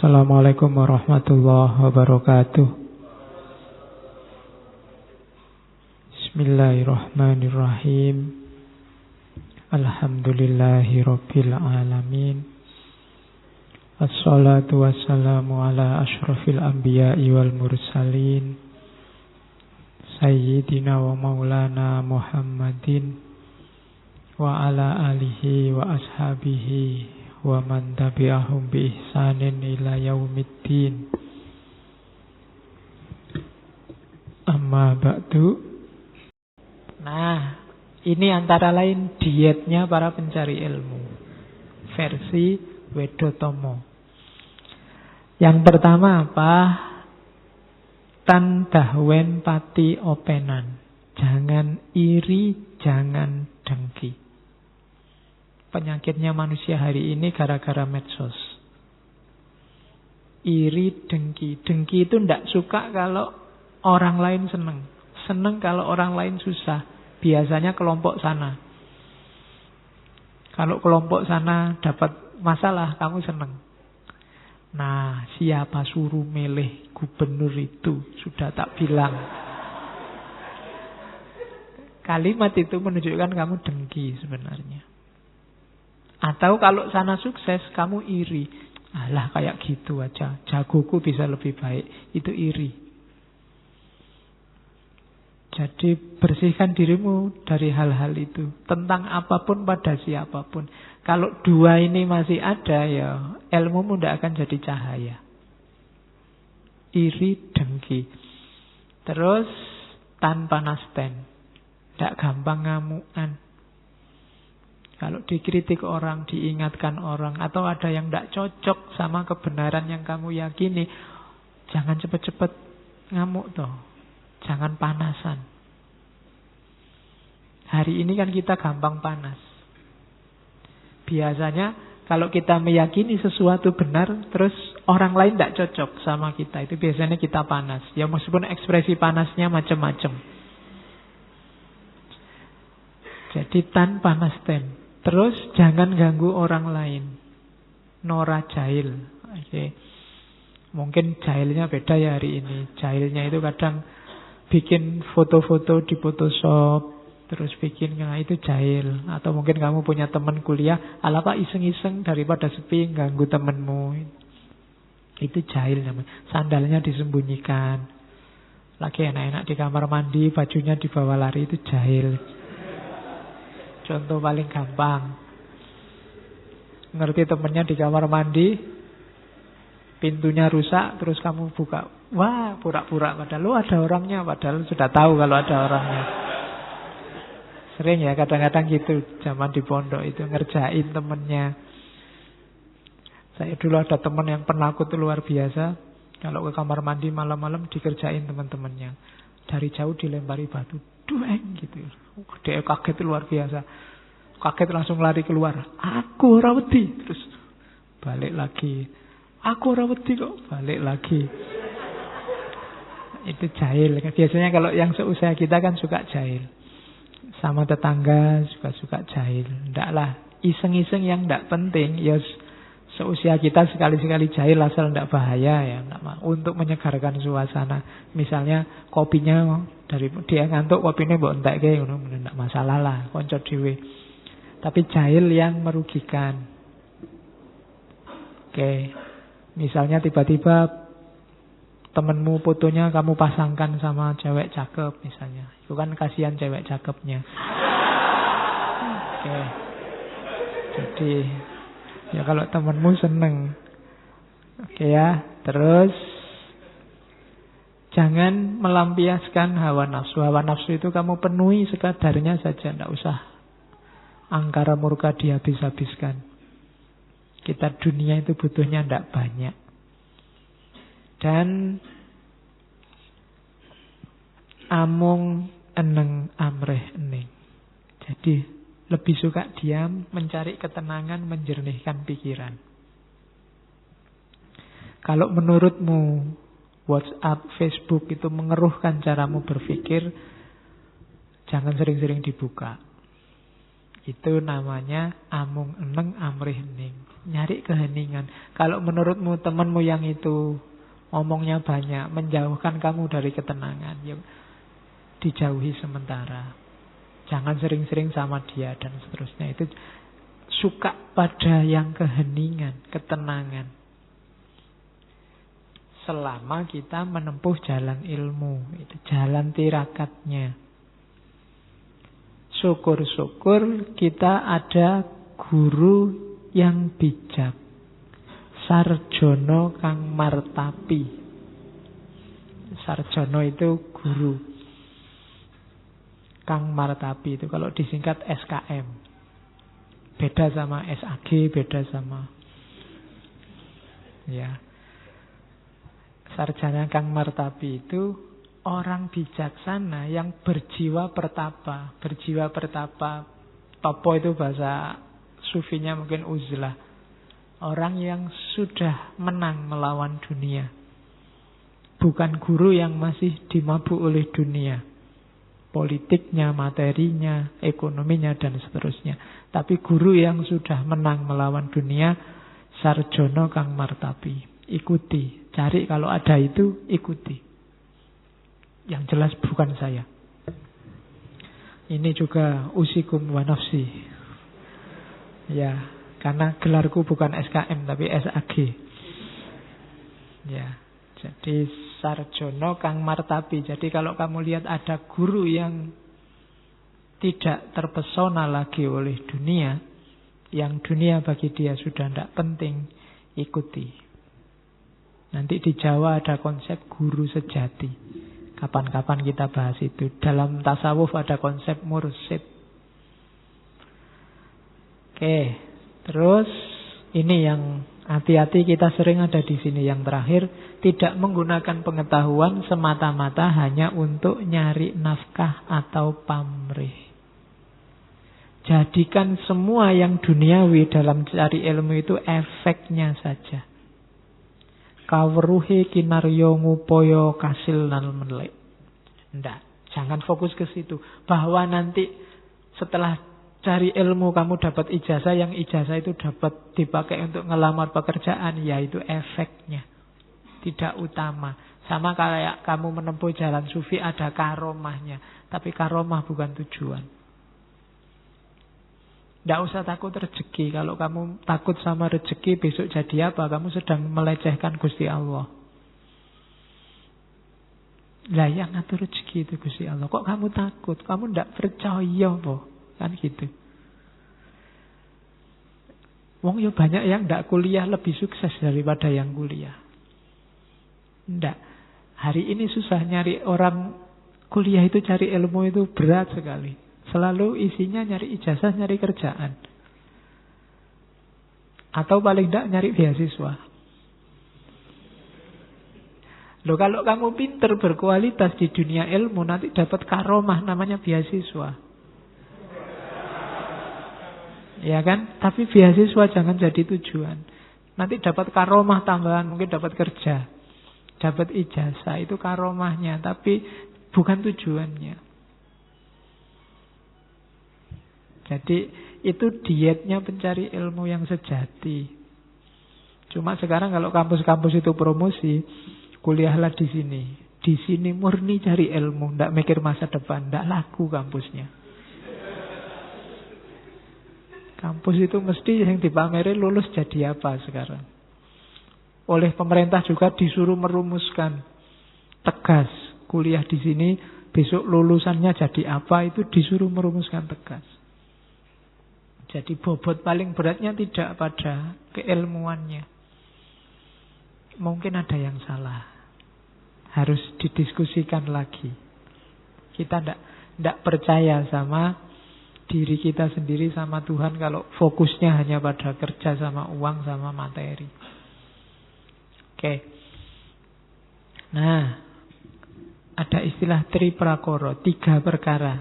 Assalamualaikum warahmatullahi wabarakatuh. Bismillahirrahmanirrahim. Alhamdulillahi rabbil alamin. Assalatu wassalamu ala ashrafil anbiya'i wal mursalin, Sayyidina wa maulana Muhammadin wa ala alihi wa ashabihi wa man tabi'ahum bi ihsanin ila yaumiddin. Amma ba'du. Nah, ini antara lain dietnya para pencari ilmu versi Wedotomo. Yang pertama apa? Tan dahwen pati openan. Jangan iri, jangan dengki. Penyakitnya manusia hari ini gara-gara medsos. Iri, dengki. Dengki itu tidak suka kalau orang lain senang. Senang kalau orang lain susah. Biasanya kelompok sana. Kalau kelompok sana dapat masalah, kamu senang. Nah, siapa suruh milih gubernur itu? Sudah tak bilang. Kalimat itu menunjukkan kamu dengki sebenarnya. Atau kalau sana sukses, kamu iri. Alah, kayak gitu aja. Jagoku bisa lebih baik. Itu iri. Jadi bersihkan dirimu dari hal-hal itu. Tentang apapun pada siapapun. Kalau dua ini masih ada, ya ilmumu tidak akan jadi cahaya. Iri, dengki. Terus tanpa nasten. Tidak gampang ngamukan. Kalau dikritik orang, diingatkan orang, atau ada yang tidak cocok sama kebenaran yang kamu yakini, jangan cepat-cepat ngamuk toh. Jangan panasan. Hari ini kan kita gampang panas. Biasanya kalau kita meyakini sesuatu benar, terus orang lain tidak cocok sama kita, itu biasanya kita panas. Ya meskipun ekspresi panasnya macam-macam. Jadi tanpa nasten. Terus jangan ganggu orang lain. Nora jahil. Oke. Mungkin jahilnya beda ya hari ini. Jahilnya itu kadang bikin foto-foto di Photoshop, terus bikin, nah itu jahil. Atau mungkin kamu punya teman kuliah, ala pak iseng-iseng daripada sepi ganggu temenmu. Itu jahil namanya. Sandalnya disembunyikan. Lagi enak-enak di kamar mandi, bajunya dibawa lari, itu jahil. Contoh paling gampang. Ngerti temennya di kamar mandi, pintunya rusak, terus kamu buka. Wah, pura-pura. Padahal lu ada orangnya. Padahal sudah tahu kalau ada orangnya. Sering ya kadang-kadang gitu. Zaman di pondok itu ngerjain temennya. Saya dulu ada teman yang penakut luar biasa. Kalau ke kamar mandi malam-malam dikerjain teman-temannya. Dari jauh dilempari batu. Dueng gitu. Dia kaget luar biasa. Kaget langsung lari keluar. Aku ora wedi. Terus balik lagi. Aku ora wedi kok. Balik lagi. Itu jahil. Biasanya kalau yang seusia kita kan suka jahil. Sama tetangga suka jahil. Ndaklah. Iseng-iseng yang ndak penting. Ya seusia kita sekali-sekali jahil asal ndak bahaya ya. Untuk menyegarkan suasana. Misalnya kopinya dari dia ngantuk, kopinya mbok entekke ngono, ndak masalah lah, konco dhewe. Tapi jahil yang merugikan. Oke. Misalnya tiba-tiba temenmu fotonya kamu pasangkan sama cewek cakep misalnya. Itu kan kasihan cewek cakepnya. Oke. Jadi ya kalau temenmu seneng. Oke ya. Terus jangan melampiaskan hawa nafsu. Hawa nafsu itu kamu penuhi sekadarnya saja. Tidak usah angkara murka dihabis-habiskan. Kita dunia itu butuhnya tidak banyak. Dan amung eneng amreh ening. Jadi lebih suka diam, mencari ketenangan, menjernihkan pikiran. Kalau menurutmu WhatsApp, Facebook itu mengeruhkan caramu berpikir, jangan sering-sering dibuka. Itu namanya amung eneng amrih hening. Nyari keheningan. Kalau menurutmu temanmu yang itu ngomongnya banyak, menjauhkan kamu dari ketenangan, ya dijauhi sementara. Jangan sering-sering sama dia dan seterusnya. Itu suka pada yang keheningan, ketenangan. Selama kita menempuh jalan ilmu, itu jalan tirakatnya. Syukur-syukur kita ada guru yang bijak. Sarjono kang martapi. Sarjono itu guru. Kang martapi itu kalau disingkat SKM. Beda sama SAG, beda sama ya. Sarjana kang martapi itu orang bijaksana yang berjiwa pertapa. Berjiwa pertapa, topo itu bahasa sufinya mungkin uzlah. Orang yang sudah menang melawan dunia. Bukan guru yang masih dimabuk oleh dunia. Politiknya, materinya, ekonominya, dan seterusnya. Tapi guru yang sudah menang melawan dunia, sarjono kang martapi. Ikuti, cari kalau ada itu, ikuti. Yang jelas bukan saya. Ini juga usikum wa nafsi. Ya, karena gelarku bukan SKM tapi SAG. Ya, jadi sarjono kang martapi. Jadi kalau kamu lihat ada guru yang tidak terpesona lagi oleh dunia, yang dunia bagi dia sudah tidak penting, ikuti. Nanti di Jawa ada konsep guru sejati. Kapan-kapan kita bahas itu. Dalam tasawuf ada konsep mursyid. Oke, terus ini yang hati-hati kita sering ada di sini yang terakhir, tidak menggunakan pengetahuan semata-mata hanya untuk nyari nafkah atau pamrih. Jadikan semua yang duniawi dalam cari ilmu itu efeknya saja. Kawruhe kinaryo ngupoyo kasil nal menlek. Ndak, jangan fokus ke situ. Bahwa nanti setelah cari ilmu kamu dapat ijazah, yang ijazah itu dapat dipakai untuk ngelamar pekerjaan, yaitu efeknya, tidak utama. Sama kayak kamu menempuh jalan sufi ada karomahnya, tapi karomah bukan tujuan. Tidak usah takut rezeki. Kalau kamu takut sama rezeki, besok jadi apa? Kamu sedang melecehkan Gusti Allah. Lah yang ngatur rezeki itu Gusti Allah. Kok kamu takut? Kamu tidak percaya po? Kan gitu. Wong ya banyak yang tidak kuliah lebih sukses daripada yang kuliah. Tidak. Hari ini susah nyari orang kuliah itu, cari ilmu itu berat sekali. Selalu isinya nyari ijazah, nyari kerjaan. Atau paling tidak nyari beasiswa. Loh, kalau kamu pinter berkualitas di dunia ilmu, nanti dapat karomah namanya beasiswa. Ya kan? Tapi beasiswa jangan jadi tujuan. Nanti dapat karomah tambahan, mungkin dapat kerja, dapat ijazah, itu karomahnya, tapi bukan tujuannya. Jadi itu dietnya pencari ilmu yang sejati. Cuma sekarang kalau kampus-kampus itu promosi, kuliahlah di sini. Di sini murni cari ilmu, tidak mikir masa depan, tidak laku kampusnya. Kampus itu mesti yang dipamerin lulus jadi apa sekarang. Oleh pemerintah juga disuruh merumuskan tegas. Kuliah di sini, besok lulusannya jadi apa, itu disuruh merumuskan tegas. Jadi bobot paling beratnya tidak pada keilmuannya. Mungkin ada yang salah. Harus didiskusikan lagi. Kita tidak percaya sama diri kita sendiri, sama Tuhan, kalau fokusnya hanya pada kerja sama uang sama materi. Oke. Nah, ada istilah triprakara, 3 perkara.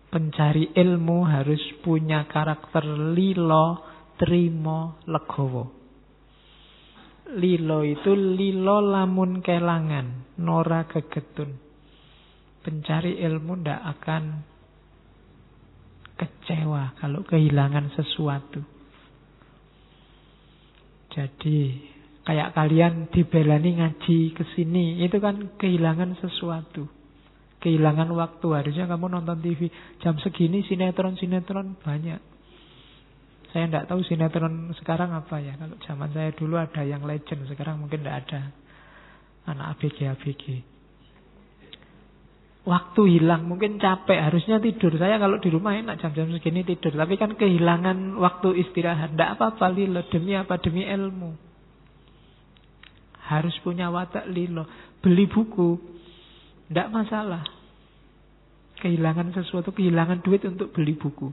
Pencari ilmu harus punya karakter lilo, trimo, legowo. Lilo itu lilo lamun kelangan, nora gegetun. Pencari ilmu ndak akan kecewa kalau kehilangan sesuatu. Jadi kayak kalian dibelani ngaji ke sini, itu kan kehilangan sesuatu. Kehilangan waktu. Harusnya kamu nonton TV jam segini, sinetron banyak. Saya tidak tahu sinetron sekarang apa ya. Kalau zaman saya dulu ada yang legend, sekarang mungkin tidak ada. Anak ABG. Waktu hilang, mungkin capek, harusnya tidur. Saya kalau di rumah enak jam-jam segini tidur. Tapi kan kehilangan waktu istirahat. Tidak apa-apa lilo, demi apa? Demi ilmu. Harus punya watak lilo. Beli buku, tidak masalah. Kehilangan sesuatu, kehilangan duit untuk beli buku.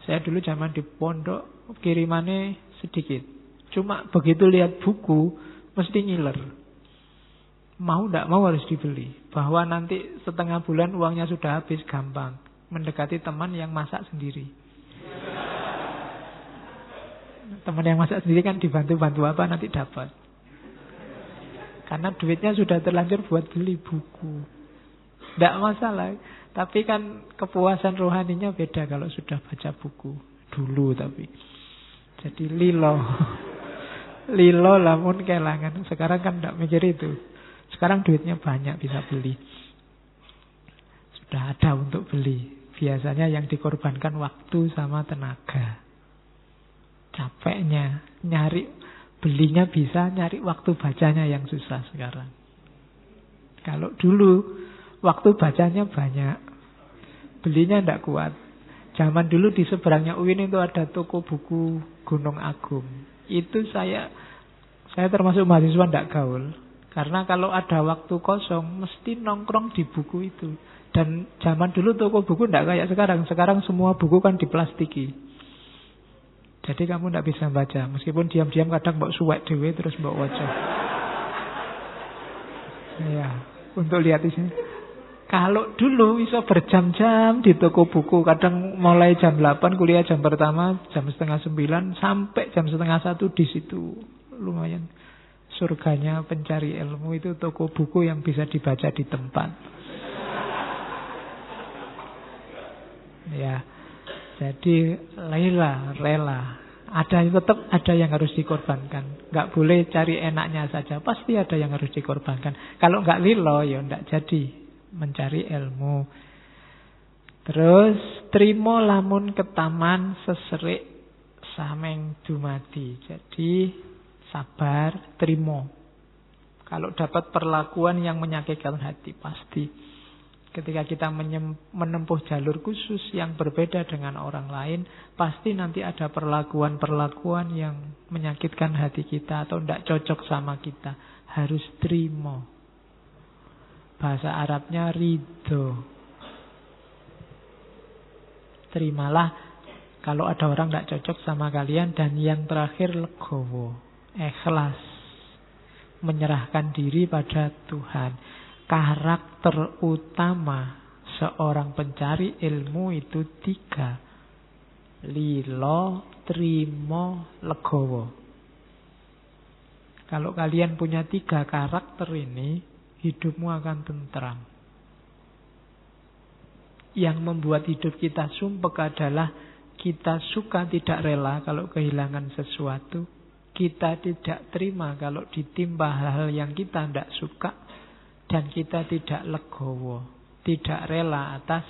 Saya dulu zaman di pondok, kirimannya sedikit. Cuma begitu lihat buku, mesti ngiler. Mau tidak mau harus dibeli. Bahwa nanti setengah bulan uangnya sudah habis, gampang. Mendekati teman yang masak sendiri. Teman yang masak sendiri kan dibantu-bantu apa nanti dapat. Karena duitnya sudah terlanjur buat beli buku. Tidak masalah. Tapi kan kepuasan rohaninya beda kalau sudah baca buku. Dulu tapi. Jadi lilo. Lilo lamun kelangan. Sekarang kan tidak mikir itu. Sekarang duitnya banyak bisa beli. Sudah ada untuk beli. Biasanya yang dikorbankan waktu sama tenaga. Capeknya nyari, belinya bisa, nyari waktu bacanya yang susah sekarang. Kalau dulu waktu bacanya banyak, belinya tidak kuat. Zaman dulu di seberangnya UIN itu ada toko buku Gunung Agung. Itu saya termasuk mahasiswa tidak gaul. Karena kalau ada waktu kosong, mesti nongkrong di buku itu. Dan zaman dulu toko buku tidak kayak sekarang. Sekarang semua buku kan diplastiki. Jadi kamu tidak bisa baca. Meskipun diam-diam kadang mbok suwek dewe terus mbok waca. Ya, untuk lihat di sini. Kalau dulu bisa berjam-jam di toko buku. Kadang mulai jam 8 kuliah jam pertama, jam setengah 9 sampai jam setengah 1 di situ. Lumayan. Surganya pencari ilmu itu toko buku yang bisa dibaca di tempat. Ya, jadi rela. Tetap ada yang harus dikorbankan. Nggak boleh cari enaknya saja. Pasti ada yang harus dikorbankan. Kalau nggak lilo, ya nggak jadi mencari ilmu. Terus trimo lamun ketaman seserik sameng dumadi. Jadi sabar, trimo. Kalau dapat perlakuan yang menyakitkan hati, pasti. Ketika kita menempuh jalur khusus yang berbeda dengan orang lain, pasti nanti ada perlakuan-perlakuan yang menyakitkan hati kita atau tidak cocok sama kita. Harus trimo. Bahasa Arabnya ridho. Terimalah kalau ada orang tidak cocok sama kalian. Dan yang terakhir legowo. Ikhlas, menyerahkan diri pada Tuhan. Karakter utama seorang pencari ilmu itu 3. Lilo, trimo, legowo. Kalau kalian punya 3 karakter ini, hidupmu akan tentram. Yang membuat hidup kita sumpek adalah kita suka tidak rela kalau kehilangan sesuatu. Kita tidak terima kalau ditimpa hal-hal yang kita tidak suka. Dan kita tidak legowo, tidak rela atas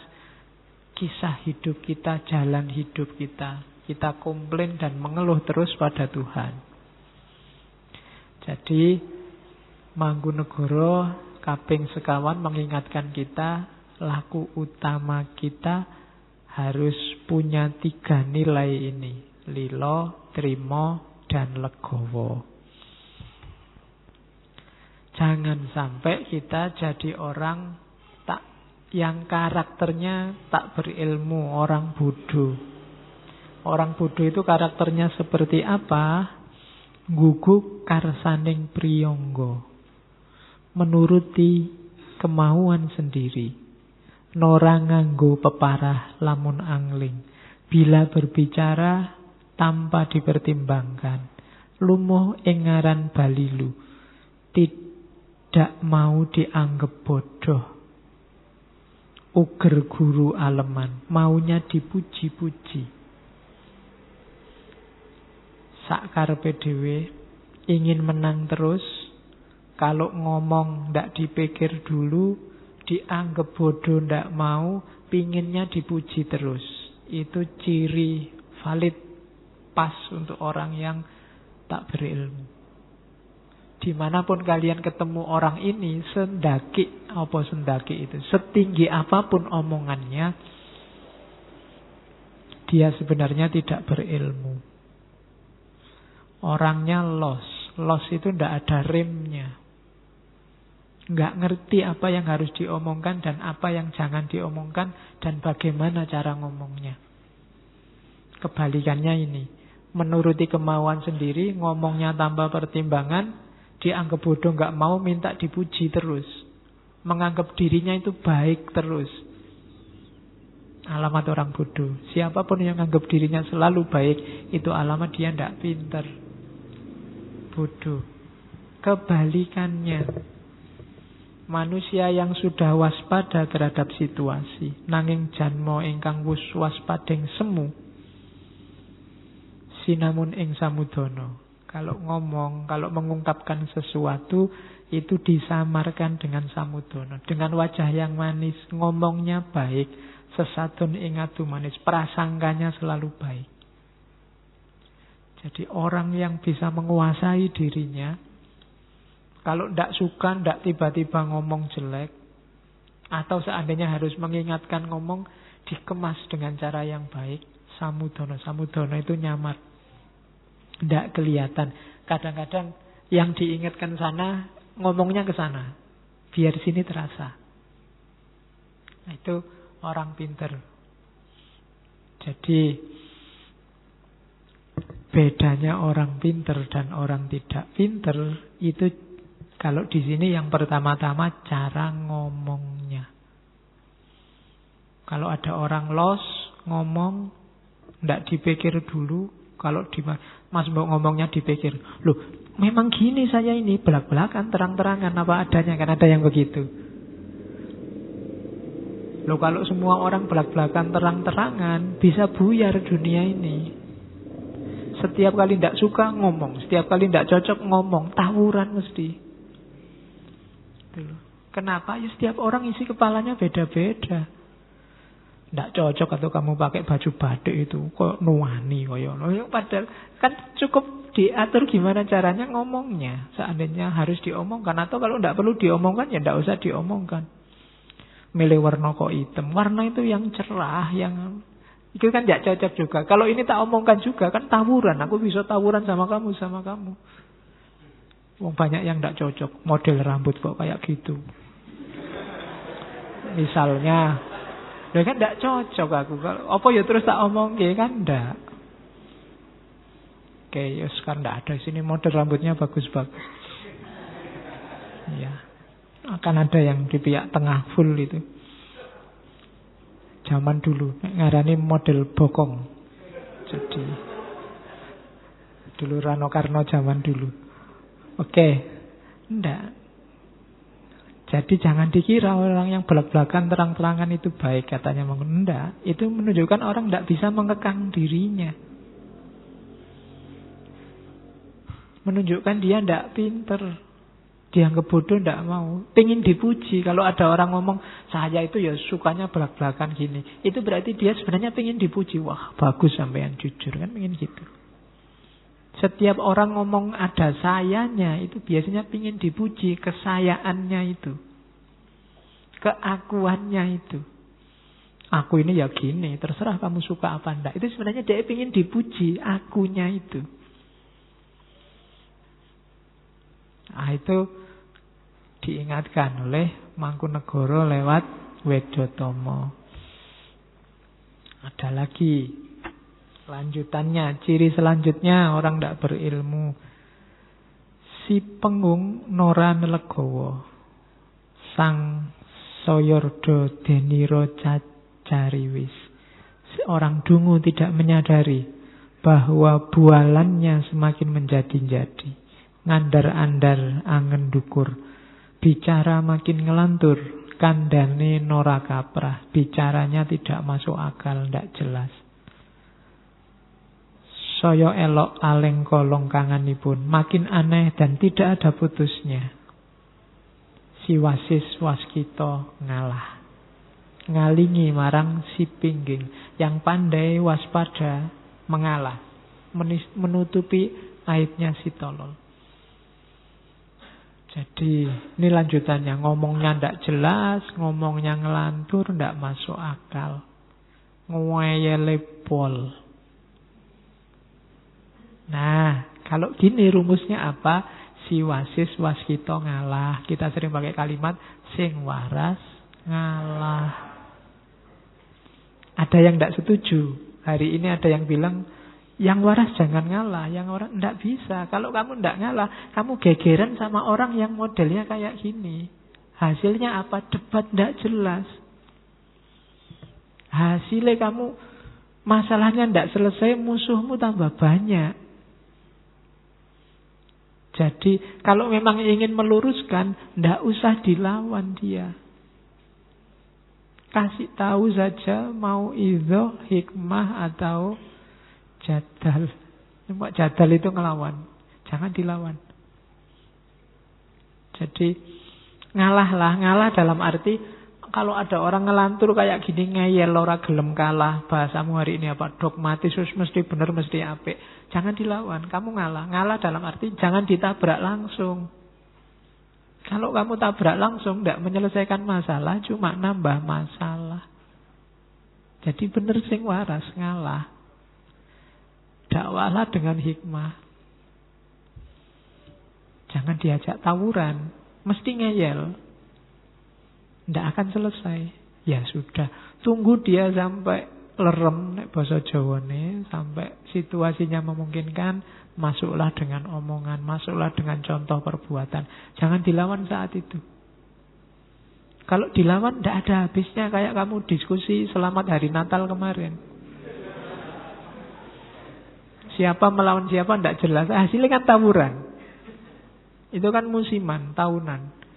kisah hidup kita, jalan hidup kita. Kita komplain dan mengeluh terus pada Tuhan. Jadi Mangkunegoro kaping sekawan mengingatkan kita, laku utama kita harus punya 3 nilai ini. Lilo, trimo, dan legowo. Jangan sampai kita jadi orang yang karakternya tak berilmu, orang bodoh. Orang bodoh itu karakternya seperti apa? Guguk karsaning priyangga. Menuruti kemauan sendiri. Nora nganggo peparah lamun angling. Bila berbicara tanpa dipertimbangkan. Lumuh ing ngaran balilu. Tidak mau dianggap bodoh. Uger guru aleman, maunya dipuji-puji. Sak karepe dhewe, ingin menang terus. Kalau ngomong ndak dipikir dulu, dianggap bodoh ndak mau, pinginnya dipuji terus. Itu ciri valid, pas untuk orang yang tak berilmu. Dimanapun kalian ketemu orang ini, sendaki itu, setinggi apapun omongannya, dia sebenarnya tidak berilmu. Orangnya los itu tidak ada remnya. Nggak ngerti apa yang harus diomongkan dan apa yang jangan diomongkan dan bagaimana cara ngomongnya. Kebalikannya ini, menuruti kemauan sendiri, ngomongnya tanpa pertimbangan, dianggap bodoh, nggak mau, minta dipuji terus. Menganggap dirinya itu baik terus. Alamat orang bodoh. Siapapun yang menganggap dirinya selalu baik, itu alamat dia tidak pintar. Bodoh. Kebalikannya, manusia yang sudah waspada terhadap situasi, nanging janmo ingkang wus waspadeng semu, sinamun ing samudono. Kalau ngomong, kalau mengungkapkan sesuatu, itu disamarkan dengan samudono, dengan wajah yang manis, ngomongnya baik, sesadun ing adu manis, prasangkanya selalu baik. Jadi orang yang bisa menguasai dirinya, kalau tidak suka, tidak tiba-tiba ngomong jelek, atau seandainya harus mengingatkan ngomong, dikemas dengan cara yang baik. Samudono itu nyamar, tidak kelihatan. Kadang-kadang yang diingatkan sana, ngomongnya ke sana, biar sini terasa. Nah, itu orang pinter. Jadi bedanya orang pinter dan orang tidak pinter itu, kalau di sini yang pertama-tama cara ngomongnya. Kalau ada orang los ngomong, tidak dipikir dulu. Kalau Mas Mbok ngomongnya dipikir, loh memang gini saya ini, belak-belakan, terang-terangan, apa adanya, kan ada yang begitu. Loh kalau semua orang belak-belakan, terang-terangan, bisa buyar dunia ini. Setiap kali tidak suka ngomong, setiap kali tidak cocok ngomong, tawuran mesti. Kenapa? Ya setiap orang isi kepalanya beda-beda. Tidak cocok atau kamu pakai baju batik itu kok nuani koyo. Padahal kan cukup diatur gimana caranya ngomongnya. Seandainya harus diomongkan, atau kalau tidak perlu diomongkan ya tidak usah diomongkan. Milih warna kok hitam, warna itu yang cerah, yang itu kan tidak cocok juga. Kalau ini tak omongkan juga kan tawuran. Aku bisa tawuran sama kamu. Banyak yang tidak cocok, model rambut kok kayak gitu. Misalnya, ya kan tidak cocok aku. Apa ya terus tak omong kan tidak. Oke, ya sekarang tidak ada. Sini model rambutnya bagus-bagus. Ya, akan ada yang di pihak tengah full itu. Zaman dulu ngarani model bokong. Jadi dulu Rano Karno zaman dulu. Oke, enggak. Jadi jangan dikira orang yang belak-belakan terang-terangan itu baik, katanya. Enggak, itu menunjukkan orang tidak bisa mengekang dirinya. Menunjukkan dia tidak pinter. Dianggap bodoh tidak mau. Pengen dipuji. Kalau ada orang ngomong, saya itu ya sukanya belak-belakan gini, itu berarti dia sebenarnya pengen dipuji. Wah bagus sampean jujur, kan pengen gitu. Setiap orang ngomong ada sayanya, itu biasanya pengen dipuji. Kesayaannya itu, keakuannya itu. Aku ini ya gini, terserah kamu suka apa enggak. Itu sebenarnya dia pengen dipuji, akunya itu. Nah itu diingatkan oleh Mangkunegara lewat Wedotomo. Ada lagi lanjutannya, ciri selanjutnya orang tidak berilmu. Si Pengung Nora Nelegowo, Sang Soyordo Deniro Cacariwis. Orang dungu tidak menyadari bahwa bualannya semakin menjadi-jadi. Ngandar-andar angen dukur, bicara makin ngelantur, kandhane Nora kaprah, bicaranya tidak masuk akal, tidak jelas. Saya elok aleng kolong kanganipun, makin aneh dan tidak ada putusnya. Si Wasis Waskita ngalah, ngalingi marang si Pingging. Yang pandai waspada mengalah, menutupi aibnya si tolol. Jadi ini lanjutannya, ngomongnya ndak jelas, ngomongnya ngelantur, ndak masuk akal, ngeyele pol. Nah, kalau gini rumusnya apa? Si Wasis Waskita ngalah. Kita sering pakai kalimat sing waras ngalah. Ada yang tidak setuju. Hari ini ada yang bilang yang waras jangan ngalah, yang waras tidak bisa. Kalau kamu tidak ngalah, kamu gegeran sama orang yang modelnya kayak gini. Hasilnya apa? Debat tidak jelas. Hasilnya kamu masalahnya tidak selesai, musuhmu tambah banyak. Jadi kalau memang ingin meluruskan, tidak usah dilawan dia. Kasih tahu saja mau idhoh, hikmah atau jadal. Cuma jadal itu ngelawan, jangan dilawan. Jadi ngalahlah, ngalah dalam arti kalau ada orang ngelantur kayak gini ngeyel, ora gelem kalah, bahasamu hari ini apa? Dogmatis, mesti benar, mesti apik. Jangan dilawan, kamu ngalah. Ngalah dalam arti jangan ditabrak langsung. Kalau kamu tabrak langsung tidak menyelesaikan masalah, cuma nambah masalah. Jadi benar sing waras, ngalah. Dakwalah dengan hikmah. Jangan diajak tawuran, mesti ngeyel. Tidak akan selesai. Ya sudah, tunggu dia sampai lerem, nek basa Jawane, sampai situasinya memungkinkan, masuklah dengan omongan, masuklah dengan contoh perbuatan. Jangan dilawan saat itu. Kalau dilawan tidak ada habisnya, kayak kamu diskusi selamat hari Natal kemarin. Siapa melawan siapa tidak jelas, hasilnya kan tawuran. Itu kan musiman, tahunan.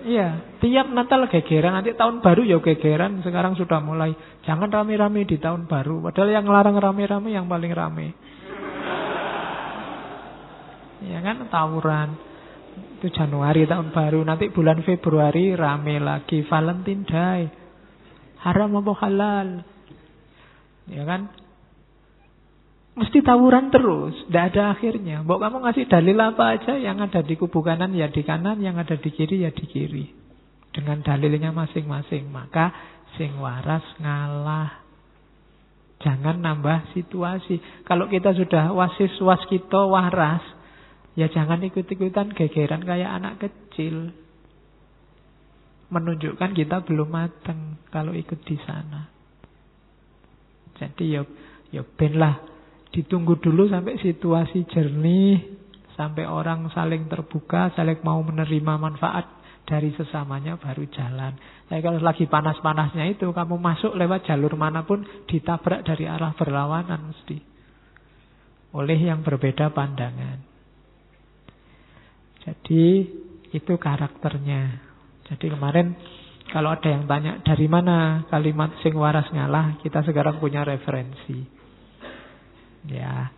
Iya, tiap Natal gegeran, nanti tahun baru ya gegeran. Sekarang sudah mulai, jangan rame-rame di tahun baru. Padahal yang larang rame-rame yang paling rame. Ya kan, tawuran. Itu Januari tahun baru, nanti bulan Februari rame lagi, Valentine Day. Haram apa halal? Ya kan? Mesti tawuran terus, tidak ada akhirnya. Mbok kamu ngasih dalil apa aja, yang ada di kubu kanan ya di kanan, yang ada di kiri ya di kiri. Dengan dalilnya masing-masing. Maka sing waras ngalah. Jangan nambah situasi. Kalau kita sudah Wasis Waskita waras, ya jangan ikut-ikutan gegeran kayak anak kecil. Menunjukkan kita belum matang kalau ikut di sana. Jadi ya ben lah. Ditunggu dulu sampai situasi jernih, sampai orang saling terbuka, saling mau menerima manfaat dari sesamanya, baru jalan. Tapi kalau lagi panas-panasnya itu, kamu masuk lewat jalur manapun, ditabrak dari arah berlawanan mesti. Oleh yang berbeda pandangan. Jadi itu karakternya. Jadi kemarin kalau ada yang tanya dari mana kalimat sing waras ngalah, kita sekarang punya referensi. Ya,